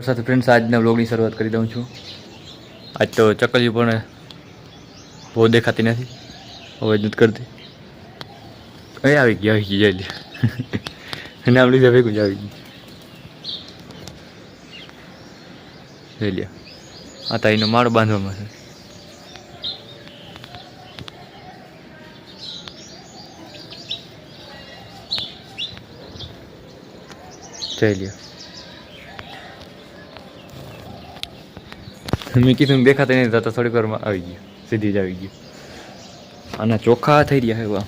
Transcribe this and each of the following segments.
સાથે ફ્રેન્ડ્સ આજના વ્લોગની શરૂઆત કરી દઉં છું. આજ તો ચકલીઓ પણ બહુ દેખાતી નથી, અવાજ નથી કરતી. કઈ આવી ગઈ જલ્દી નામ લીધા ભેગું જ આવી ગયું. જોઈ લ્યો, આ તો એનો માળો બાંધવામાં છે. જોઈ લ્યો, મેં કીધું દેખાતા નહીં તો થોડીક વારમાં આવી ગયું, સીધી જ આવી ગયું. આના ચોખ્ખા થઈ રહ્યા એવા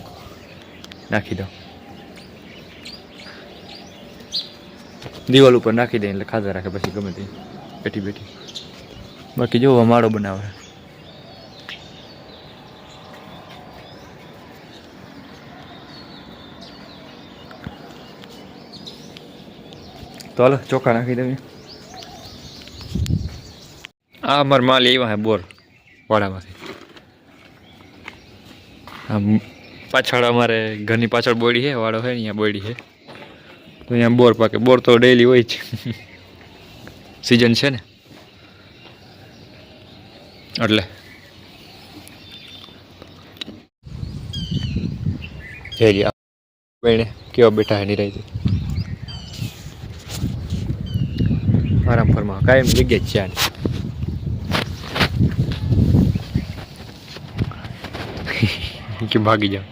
નાખી દો, દિવાલ ઉપર નાખી દે એટલે ખાધા રાખે પછી ગમે તે બેઠી બેઠી. બાકી જો માળો બનાવે. તો હાલો ચોખા નાખી દેવી. આ અમાર માલ એવા હે બોર વાડામાંથી. આમ પાછળ અમારે ઘરની પાછળ બોડી છે, વાડો છે અહીંયા બોડી છે, તો અહીંયા બોર પાકે. બોર તો ડેલી હોય જ, સિઝન છે ને એટલે. જઈ બેને કેવા બેઠા હે નિરાયથી આરામ ફરમા. કાયમ જગ્યા જ છે આને. કે ભાગી જાઓ.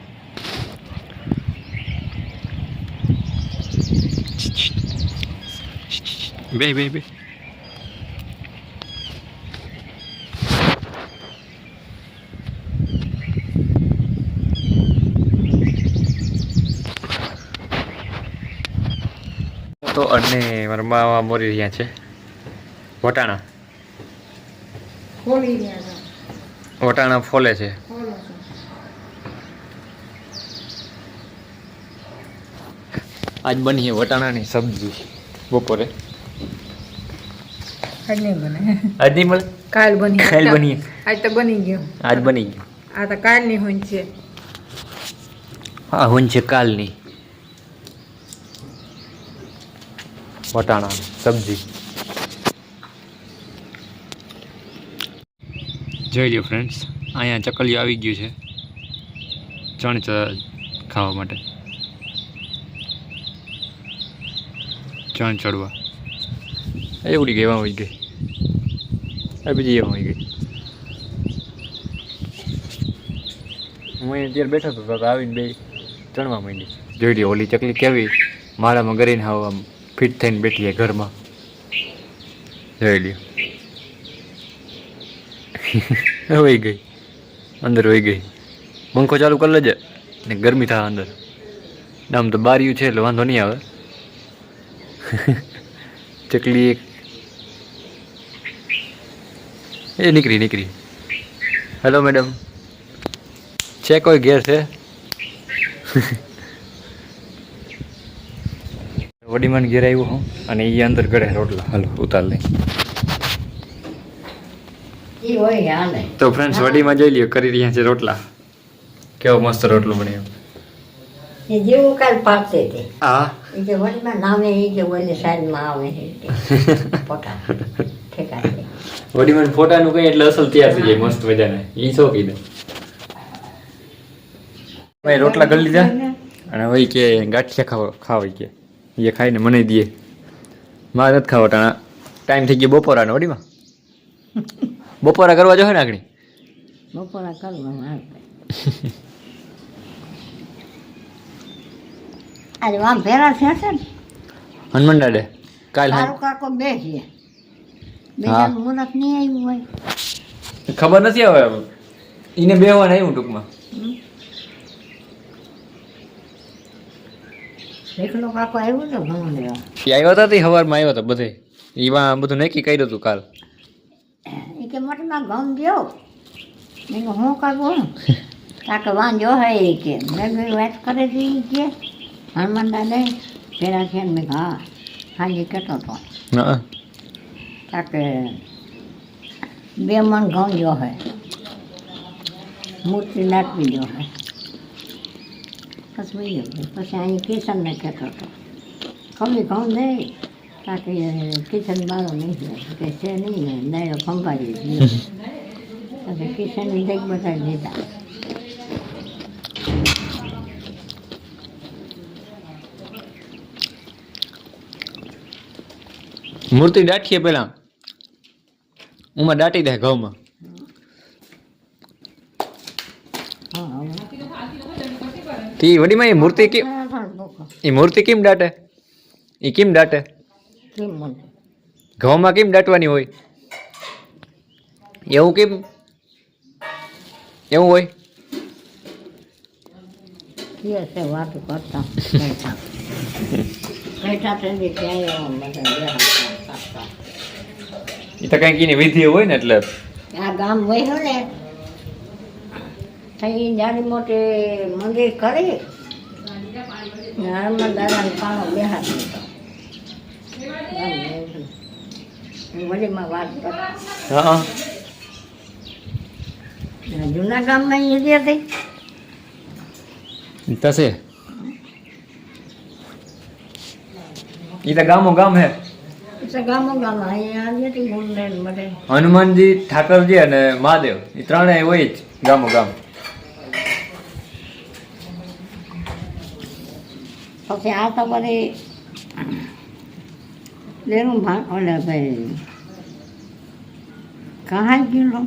બે બે બે તો અને મારા માવા મોરી રહ્યા છે. વટાણા વટાણા ફોલે છે. આજ બની છે વટાણાની સબ્જી બપોરે. આજ નહીં બને, આજ નહીં મળે, કાલ બની. કાલ બની, આજ તો બની ગયું. આજ બની ગયું. આ તો કાલની હોય છે. હા હોય છે કાલની વટાણા સબ્જી. જોઈ લ્યો ફ્રેન્ડ્સ, અહીંયા ચકલીઓ આવી ગયું છે ચણ ખાવા માટે, ચણ ચડવા. એ ઉડી ગઈ, એમાં ઉડી ગઈ. આ બીજી એમાં ઉડી ગઈ. હું અત્યારે બેઠો હતો તો આવીને બે ચણવા માંડી. જોઈ લ્યો, ઓલી ચકલી કેવી માળામાં ગરીને હાવ આમ ફિટ થઈને બેઠી છે ઘરમાં. જોઈ લ્યો, વહી ગઈ અંદર, વહી ગઈ. પંખો ચાલુ કરી લેજે ને ગરમી થાય અંદર. આમ તો બારીયું છે એટલે વાંધો નહીં આવે. ચકલી એક એ નીકળી. હેલો મેડમ, છે કોઈ ઘેર છે? વડીમાન ઘેર આવ્યો હું અને એ અંદર ગળે રોટલા. હાલો ઉતાર લઈ. તો ફ્રેન્ડ્સ વડીમાં જોઈ લ્યો કરી રહ્યા છે રોટલા. કેવો મસ્ત રોટલો બન્યો. જેવું કાલ પાકતે તે હા એ જે વડીમાં નામે એ જે ઓલી સાઈડમાં આવે છે ફોટા ઠેકાશે. વડીમાં ફોટાનું કઈ એટલે અસલ તૈયાર થઈ જાય મસ્ત મજાને. ઈ શું કીધું ભાઈ, રોટલા કરી લીધા અને વહી કે ગાંઠિયા ખાવા કે એ ખાઈને મને દે. મારે નથી ખાવા ટાણા. ટાઈમ થઈ ગયો બપોરાનો. વડીમાં બપોરા કરવા જો ને આગળ બપોરા કરવામાં આવે. આજે વામ ભેરા છે ને હનુમાન દાડે કાલ તારું કાકો બે છે. બીજાનું મુહૂર્ત નહીં આવ્યું હોય. ખબર નથી હવે એને બેહવાને આવ્યું ટૂંકમાં. એકલો કાકો આવ્યો તો ઘણું લેવા. એ આવ્યા હતા તે સવારમાં આવ્યા હતા બધે. એમાં બધું નક્કી કર્યું હતું કાલ. એ કે મોટીમાં ઘઉં ગયો મેં કહું હું કરવું કાકે વાંધો હોય એ કે મેં વાત કરે છે એ કે હનુમાન દાદા પેલા છે ને મેં હા હાજી કહેતો હતો હા કાકે 2 મણ ઘઉં જો હોય મૂર્તિ નાખવી જો હોય. પછી અહીં કિશનને કહેતો હતો ખમી ઘઉં દે બાકી કિચન બારો નહીં કે છે નહીં ને દાયરો ખંભાળી પછી કિચનની દેખ બધા દીધા. મૂર્તિ દાટીએ પેલા ઉમાં દાટી દે ઘઉંમાં. તી વડીમાં એ મૂર્તિ કેમ કેમ દાટે? એ કેમ દાટે? ઘઉંમાં કેમ દાટવાની હોય? એવું કેમ એવું હોય? વાતો કરતા એ તો કઈક એની વિધિ હોય ને એટલે. આ ગામ વહ્યો ને અહીં જાણી મોટી મંદિર કરી હનુમાન દાદાને પાણો બેહાડી દીધો. વડીમાં વાત કરતા હા જૂના ગામમાં અહીંયા હતી તસે એ તો ગામો ગામ હે. ગામો ગામ અહીંયા હતી મુંડે બધે હનુમાનજી, ઠાકરજી અને મહાદેવ એ ત્રણેય હોય જ ગામો ગામ. પછી આ તો બધી લેરું ઓલે ભાઈ કહાં ગયો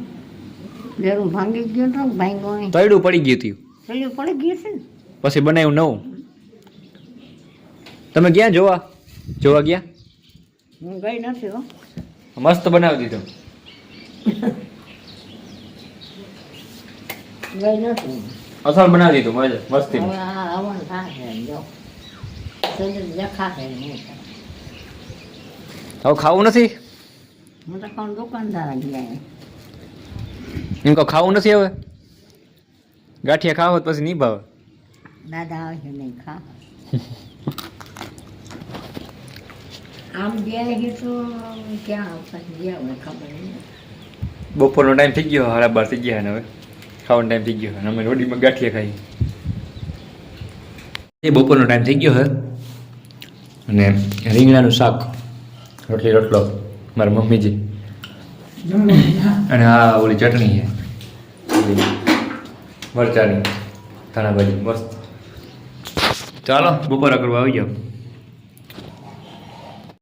લેરું ભાંગી ગયું તો ભાંગો તૈડું પડી ગયું હતું પેલું પડી ગયું છે ને પછી બનાવ્યું નવું. તમે ક્યાં જોવા ગયા? હું ગઈ નથી હો. મસ્ત બનાવી દીધું. ગઈ નથી અસલ બનાવી દીધું મસ્તી. હવે આ આવવાનું થશે જો દેખાશે નહીં. હવે ખાવું નથી? હું તો કોણ દુકાનદાર ગયા એમ કહો ખાવું નથી હવે? ગાંઠિયા ખાવ પછી નહીં ભાવે. દાદા આવશે નહીં ખા આમ ગયા તો ક્યાં પછી ગયા હોય ખબર નહીં. બપોરનો ટાઈમ થઈ ગયો, 12:30 થઈ ગયા ને હવે ખાવાનો ટાઈમ થઈ ગયો અને અમે રોટીમાં ગાંઠિયા ખાઈ. એ બપોરનો ટાઈમ થઈ ગયો હે અને રીંગણાનું શાક, રોટલી રોટલો મારા મમ્મીજી અને આ ઓલી ચટણી છે મરચાની ધાણા ભાજી મસ્ત. ચાલો બપોરા કરવા આવી જાઓ.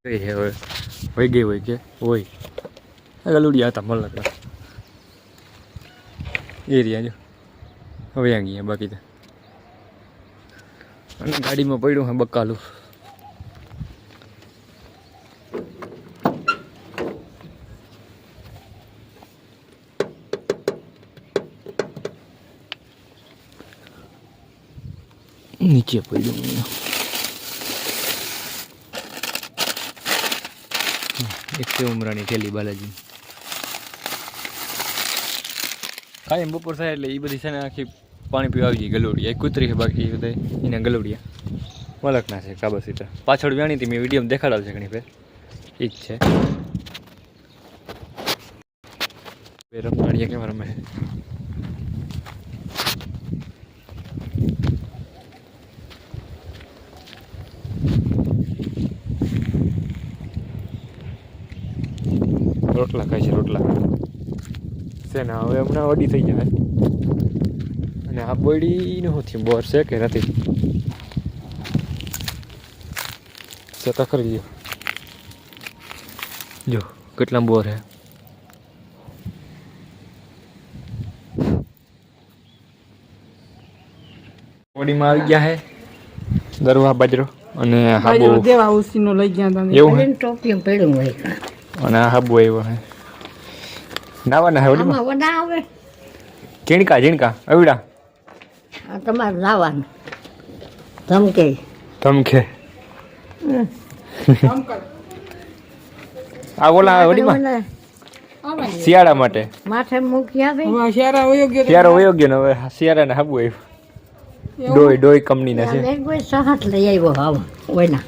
કઈ છે હવે વહી ગઈ હોય કે હોય ગલુડિયા હતા મલકડા એરિયા જો હવે આ ગયા બાકી તો. અને ગાડીમાં પડ્યું હે બકાલું. નીચે પડ્યું એક ઉમરાની થેલી બાલાજી. કાયમ બપોર થાય એટલે એ બધી છે ને આખી પાણી પીવા આવી જાય ગલોડિયા. એક કૂતરી છે બાકી બધા એને ગલોડિયા મલકના છે કાબસીટા. પાછળ વ્યાણી હતી મેં વિડીયો દેખાડાલ છે ઘણી ફેર. એ જ છે રમવાડિયા કેમ રમે. રોટલા ખાય છે રોટલા છે ને હવે હમણાં વડી થઈ જાય. અને આ બોયડીનું શું થયું? બોર છે કે નથી? ચેતા કરી લ્યો જો કેટલા બોર હે. બોડીમાં આવી ગયા હે દરવા બાજરો અને હાબુ દેવા ઉસીનો લઈ ગયા તમે. એવું હે ટોપિયું પડ્યું હોય અને આ હાબુ આવ્યો હે નાવાના હે વડીમાં. આમાં વડા આવે ઝીણકા અવડા આ તમારે લાવવાનું ધમકે ધમકે આ ઓલા વડીમાં શિયાળા માટે માથે મૂકી આવે શિયાળા વયો ગયો. શિયાળો વયો ગયો ને હવે શિયાળાને હાબુ આવ્યું. ડોય કંપનીના છે. કોઈ સહાટ લઈ આવ્યો હવે કોઈના